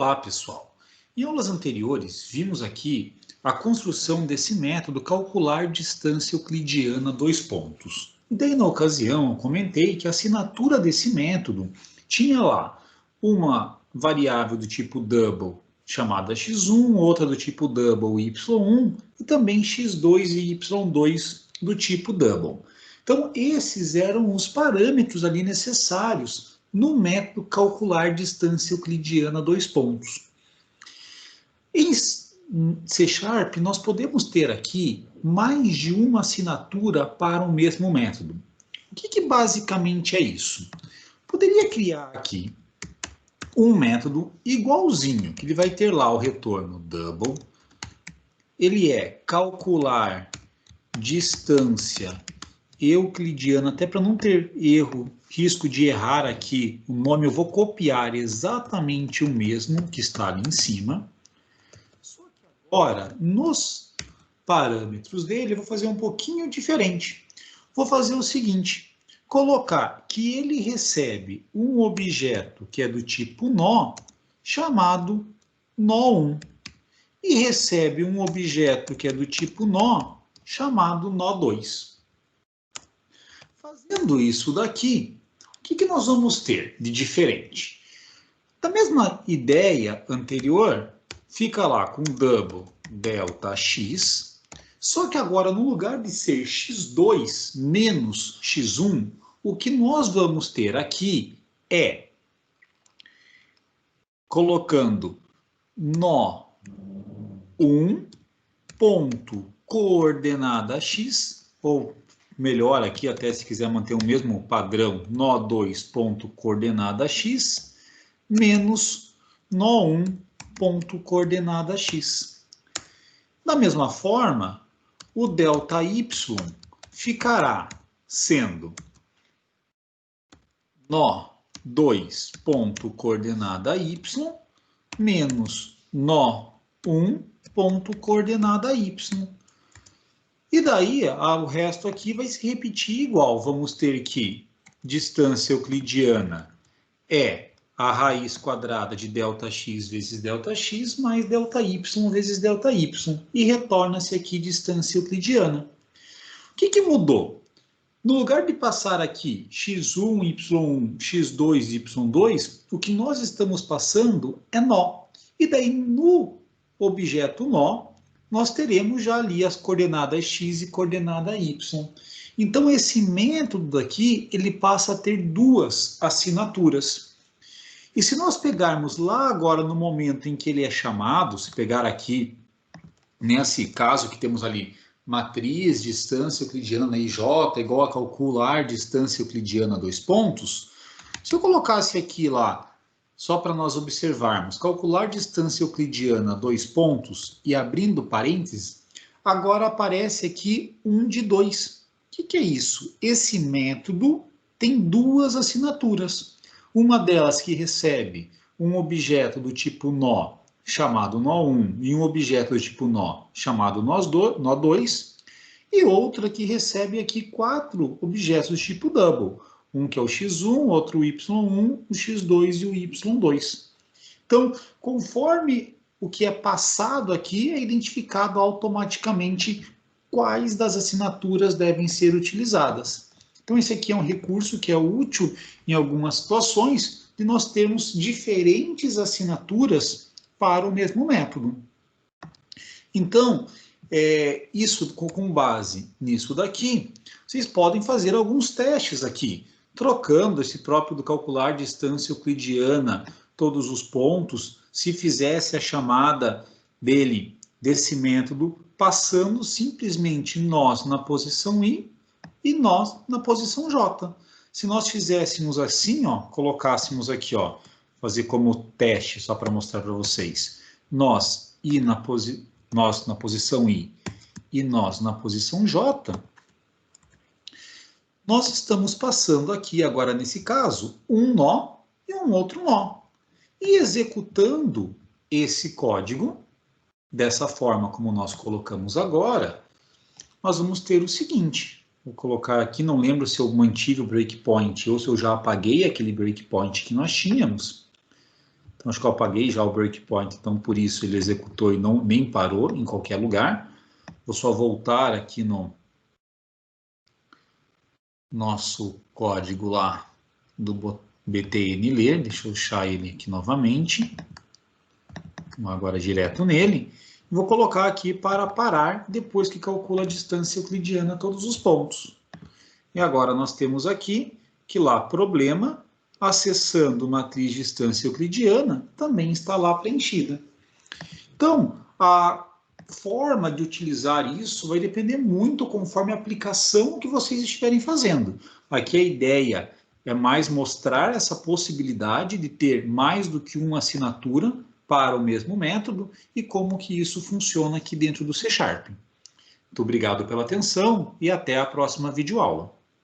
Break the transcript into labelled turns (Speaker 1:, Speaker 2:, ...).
Speaker 1: Olá, pessoal! Em aulas anteriores, vimos aqui a construção desse método calcular distância euclidiana dois pontos. E daí, na ocasião, eu comentei que a assinatura desse método tinha lá uma variável do tipo double chamada x1, outra do tipo double y1 e também x2 e y2 do tipo double. Então, esses eram os parâmetros ali necessários no método calcular distância euclidiana dois pontos. Em C Sharp, nós podemos ter aqui mais de uma assinatura para o mesmo método. O que basicamente é isso? Poderia criar aqui um método igualzinho, que ele vai ter lá o retorno double, ele é calcular distância euclidiana, até para não ter risco de errar aqui o nome, eu vou copiar exatamente o mesmo que está ali em cima. Só que agora, nos parâmetros dele, eu vou fazer um pouquinho diferente. Vou fazer o seguinte, colocar que ele recebe um objeto que é do tipo nó, chamado nó1, e recebe um objeto que é do tipo nó, chamado nó2. Fazendo isso daqui, o que nós vamos ter de diferente? Da mesma ideia anterior, fica lá com double delta x, só que agora no lugar de ser x2 menos x1, o que nós vamos ter aqui é, colocando nó1 ponto coordenada x, ou melhor aqui, até se quiser manter o mesmo padrão, nó2 ponto coordenada x, menos nó1 ponto coordenada x. Da mesma forma, o delta y ficará sendo nó2 ponto coordenada y, menos nó1 ponto coordenada y. E daí, o resto aqui vai se repetir igual. Vamos ter que distância euclidiana é a raiz quadrada de Δx vezes Δx mais Δy vezes Δy. E retorna-se aqui distância euclidiana. O que mudou? No lugar de passar aqui x1, y1, x2 e y2, o que nós estamos passando é nó. E daí, no objeto nó, nós teremos já ali as coordenadas x e coordenada y. Então, esse método aqui, ele passa a ter duas assinaturas. E se nós pegarmos lá agora no momento em que ele é chamado, se pegar aqui, nesse caso que temos ali, matriz, distância euclidiana na IJ, igual a calcular distância euclidiana dois pontos, se eu colocasse aqui lá, só para nós observarmos, calcular distância euclidiana dois pontos e abrindo parênteses, agora aparece aqui 1 de 2. O que é isso? Esse método tem duas assinaturas. Uma delas que recebe um objeto do tipo nó, chamado nó1, e um objeto do tipo nó, chamado nó2, e outra que recebe aqui 4 objetos do tipo double. Um que é o x1, outro o y1, o x2 e o y2. Então, conforme o que é passado aqui, é identificado automaticamente quais das assinaturas devem ser utilizadas. Então, esse aqui é um recurso que é útil em algumas situações de nós termos diferentes assinaturas para o mesmo método. Então, isso com base nisso daqui, vocês podem fazer alguns testes aqui, trocando esse próprio do calcular distância euclidiana, todos os pontos, se fizesse a chamada desse método, passando simplesmente nós na posição I e nós na posição J. Se nós fizéssemos assim, ó, colocássemos aqui, ó, fazer como teste, só para mostrar para vocês, nós na posição I e nós na posição J, nós estamos passando aqui agora, nesse caso, um nó e um outro nó. E executando esse código, dessa forma como nós colocamos agora, nós vamos ter o seguinte. Vou colocar aqui, não lembro se eu mantive o breakpoint ou se eu já apaguei aquele breakpoint que nós tínhamos. Então, acho que eu apaguei já o breakpoint, então por isso ele executou e nem parou em qualquer lugar. Vou só voltar aqui no nosso código lá do btn ler, deixa eu achar ele aqui novamente. Vamos agora direto nele. Vou colocar aqui para parar depois que calcula a distância euclidiana a todos os pontos. E agora nós temos aqui que lá problema, acessando matriz de distância euclidiana, também está lá preenchida. Então, a forma de utilizar isso vai depender muito conforme a aplicação que vocês estiverem fazendo. Aqui a ideia é mais mostrar essa possibilidade de ter mais do que uma assinatura para o mesmo método e como que isso funciona aqui dentro do C#. Muito obrigado pela atenção e até a próxima videoaula.